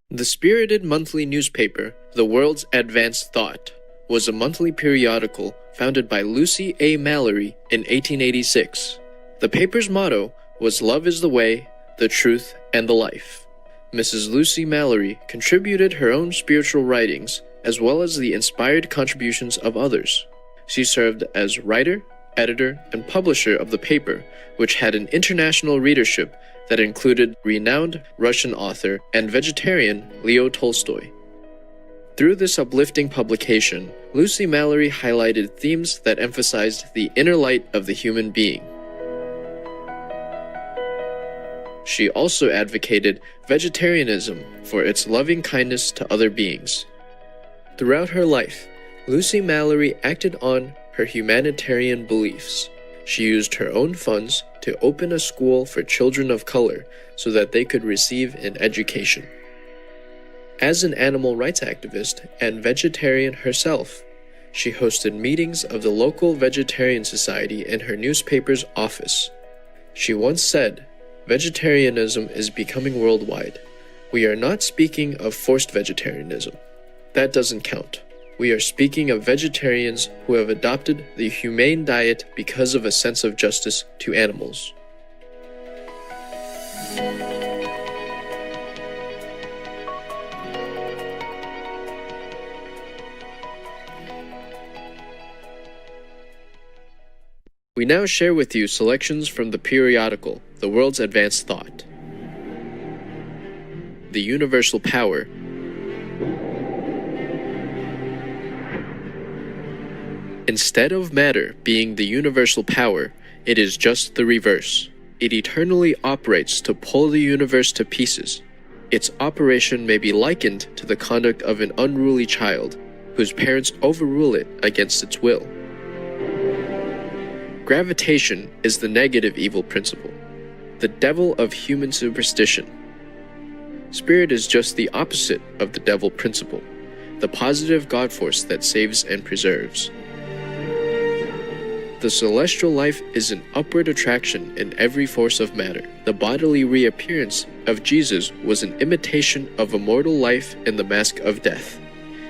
The spirited monthly newspaper, The World's Advanced Thought, was a monthly periodical founded by Lucy A. Mallory in 1886. The paper's motto was "Love is the way, the truth, and the life." Mrs. Lucy Mallory contributed her own spiritual writings as well as the inspired contributions of others. She served as writer, editor, and publisher of the paper, which had an international readership that included renowned Russian author and vegetarian Leo Tolstoy. Through this uplifting publication, Lucy Mallory highlighted themes that emphasized the inner light of the human being. She also advocated vegetarianism for its loving kindness to other beings. Throughout her life, Lucy Mallory acted on her humanitarian beliefs. She used her own funds to open a school for children of color so that they could receive an education. As an animal rights activist and vegetarian herself, she hosted meetings of the local vegetarian society in her newspaper's office. She once said, "Vegetarianism is becoming worldwide. We are not speaking of forced vegetarianism. That doesn't count. We are speaking of vegetarians who have adopted the humane diet because of a sense of justice to animals." We now share with you selections from the periodical, The World's Advanced Thought. The Universal Power. Instead of matter being the universal power, it is just the reverse. It eternally operates to pull the universe to pieces. Its operation may be likened to the conduct of an unruly child, whose parents overrule it against its will. Gravitation is the negative evil principle, the devil of human superstition. Spirit is just the opposite of the devil principle, the positive God force that saves and preserves. The celestial life is an upward attraction in every force of matter. The bodily reappearance of Jesus was an imitation of a mortal life in the mask of death.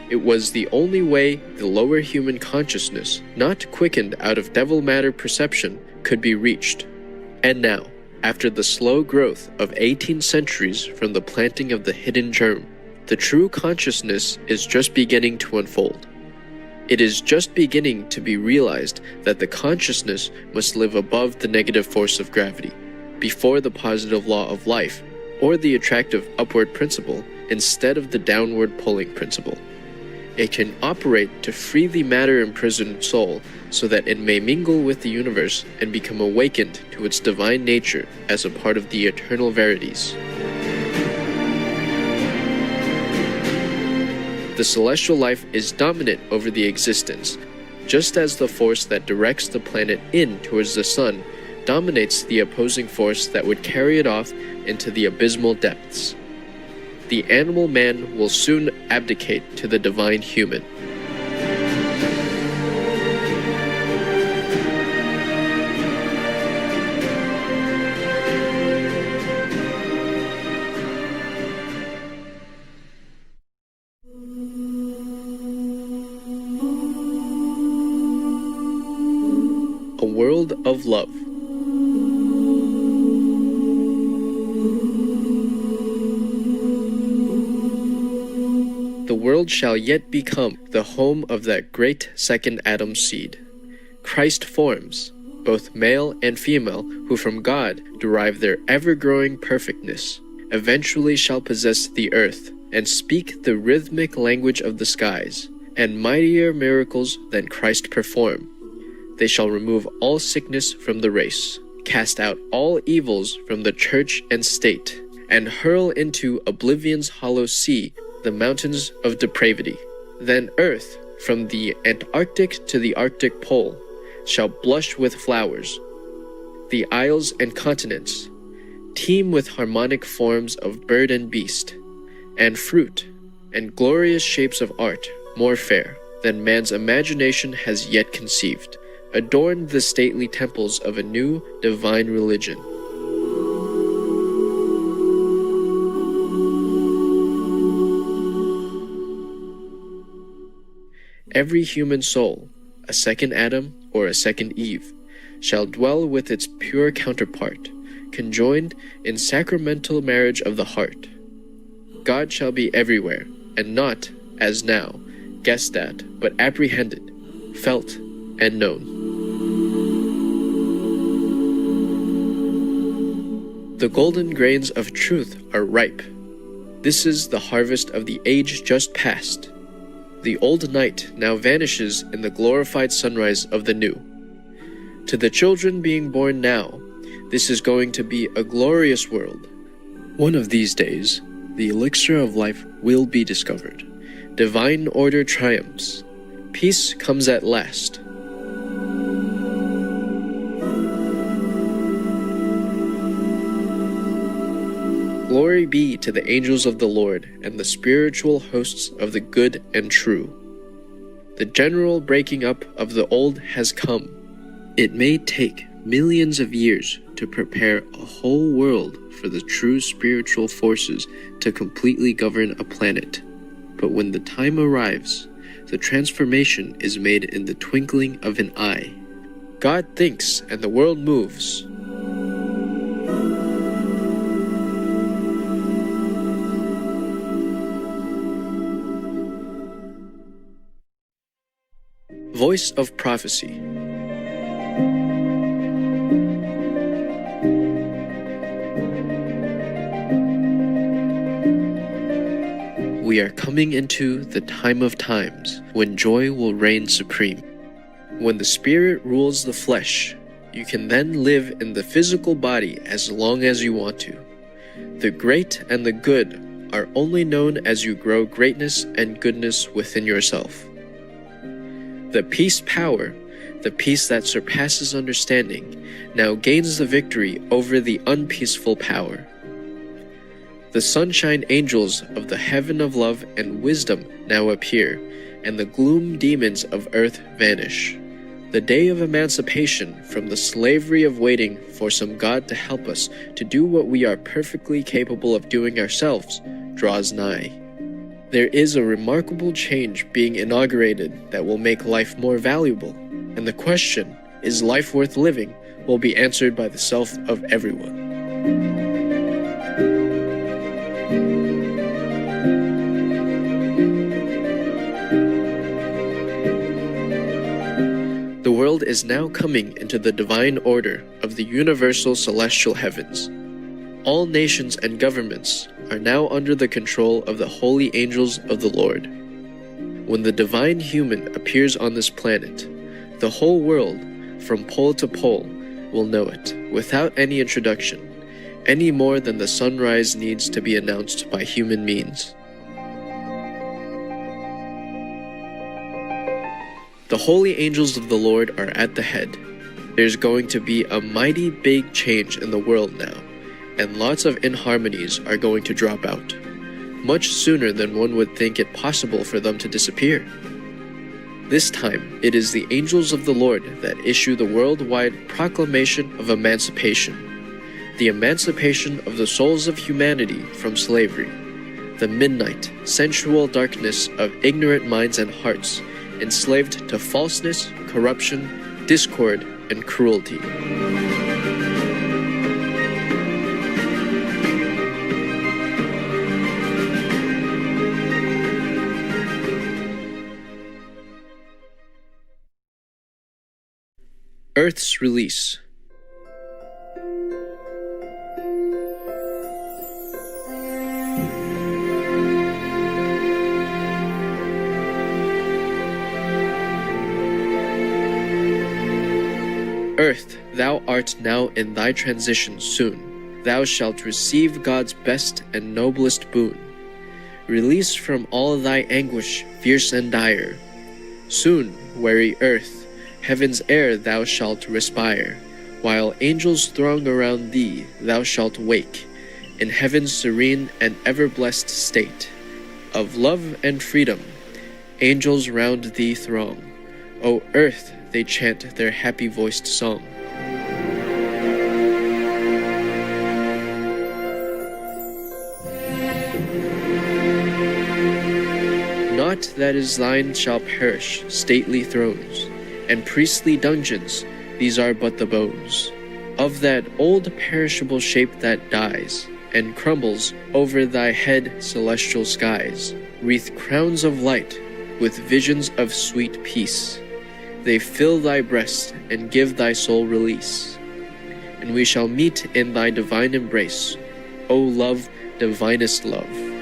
It was the only way the lower human consciousness, not quickened out of devil matter perception, could be reached. And now, after the slow growth of 18 centuries from the planting of the hidden germ, the true consciousness is just beginning to unfold. It is just beginning to be realized that the consciousness must live above the negative force of gravity, before the positive law of life, or the attractive upward principle, instead of the downward pulling principle. It can operate to free the matter-imprisoned soul so that it may mingle with the universe and become awakened to its divine nature as a part of the eternal verities. The celestial life is dominant over the existence, just as the force that directs the planet in towards the sun dominates the opposing force that would carry it off into the abysmal depths. The animal man will soon abdicate to the divine human. A world of love. The world shall yet become the home of that great second Adam's seed. Christ forms, both male and female, who from God derive their ever-growing perfectness, eventually shall possess the earth and speak the rhythmic language of the skies, and mightier miracles than Christ perform. They shall remove all sickness from the race, cast out all evils from the church and state, and hurl into oblivion's hollow sea the mountains of depravity. Then earth, from the Antarctic to the Arctic pole, shall blush with flowers. The isles and continents teem with harmonic forms of bird and beast, and fruit, and glorious shapes of art, more fair than man's imagination has yet conceived, adorn the stately temples of a new divine religion. every human soul, a second Adam or a second Eve, shall dwell with its pure counterpart, conjoined in sacramental marriage of the heart. God shall be everywhere, and not, as now, guessed at, but apprehended, felt, and known. The golden grains of truth are ripe. This is the harvest of the age just past. The old night now vanishes in the glorified sunrise of the new. To the children being born now, this is going to be a glorious world. One of these days, the elixir of life will be discovered. Divine order triumphs. Peace comes at last. Glory be to the angels of the Lord and the spiritual hosts of the good and true. The general breaking up of the old has come. It may take millions of years to prepare a whole world for the true spiritual forces to completely govern a planet. But when the time arrives, the transformation is made in the twinkling of an eye. God thinks and the world moves. Voice of Prophecy. We are coming into the time of times when joy will reign supreme. When the Spirit rules the flesh, you can then live in the physical body as long as you want to. The great and the good are only known as you grow greatness and goodness within yourself. The peace power, the peace that surpasses understanding, now gains the victory over the unpeaceful power. The sunshine angels of the heaven of love and wisdom now appear, and the gloom demons of earth vanish. The day of emancipation from the slavery of waiting for some God to help us to do what we are perfectly capable of doing ourselves draws nigh. There is a remarkable change being inaugurated that will make life more valuable, and the question, is life worth living, will be answered by the self of everyone. The world is now coming into the divine order of the universal celestial heavens. All nations and governments are now under the control of the holy angels of the Lord. When the divine human appears on this planet, the whole world, from pole to pole, will know it without any introduction, any more than the sunrise needs to be announced by human means. The holy angels of the Lord are at the head. There's going to be a mighty big change in the world now, and lots of inharmonies are going to drop out, much sooner than one would think it possible for them to disappear. This time, it is the angels of the Lord that issue the worldwide proclamation of emancipation, the emancipation of the souls of humanity from slavery, the midnight, sensual darkness of ignorant minds and hearts, enslaved to falseness, corruption, discord, and cruelty. Earth's release. Earth, thou art now in thy transition soon. Thou shalt receive God's best and noblest boon. Release from all thy anguish, fierce and dire. Soon, weary earth, heaven's air thou shalt respire, while angels throng around thee thou shalt wake, in heaven's serene and ever-blessed state. Of love and freedom, angels round thee throng. O earth, they chant their happy-voiced song. Not Aught that is thine shall perish, stately thrones, and priestly dungeons, these are but the bones of that old perishable shape that dies, and crumbles over thy head celestial skies, wreath crowns of light, with visions of sweet peace. They fill thy breast, and give thy soul release. And we shall meet in thy divine embrace, O love, divinest love.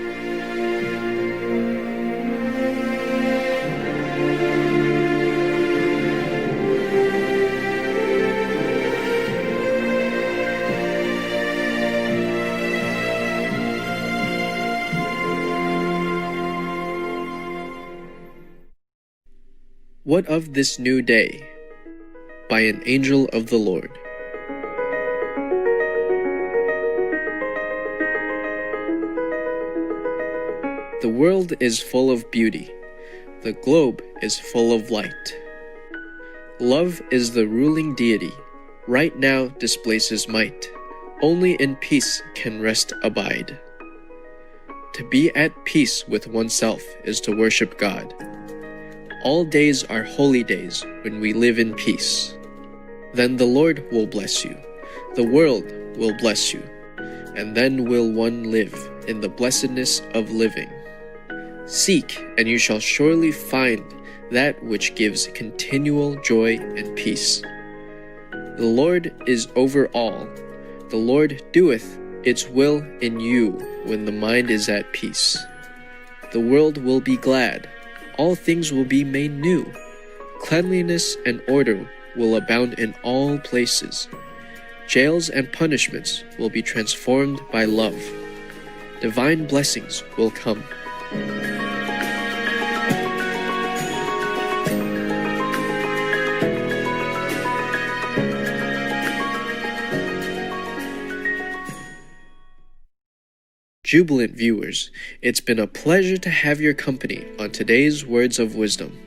What of this new day? By an angel of the Lord. The world is full of beauty. The globe is full of light. Love is the ruling deity. Right now displaces might. Only in peace can rest abide. To be at peace with oneself is to worship God. All days are holy days when we live in peace. Then the Lord will bless you. The world will bless you. And then will one live in the blessedness of living. Seek, and you shall surely find that which gives continual joy and peace. The Lord is over all. The Lord doeth its will in you when the mind is at peace. The world will be glad. All things will be made new. Cleanliness and order will abound in all places. Jails and punishments will be transformed by love. Divine blessings will come. Jubilant viewers, it's been a pleasure to have your company on today's Words of Wisdom.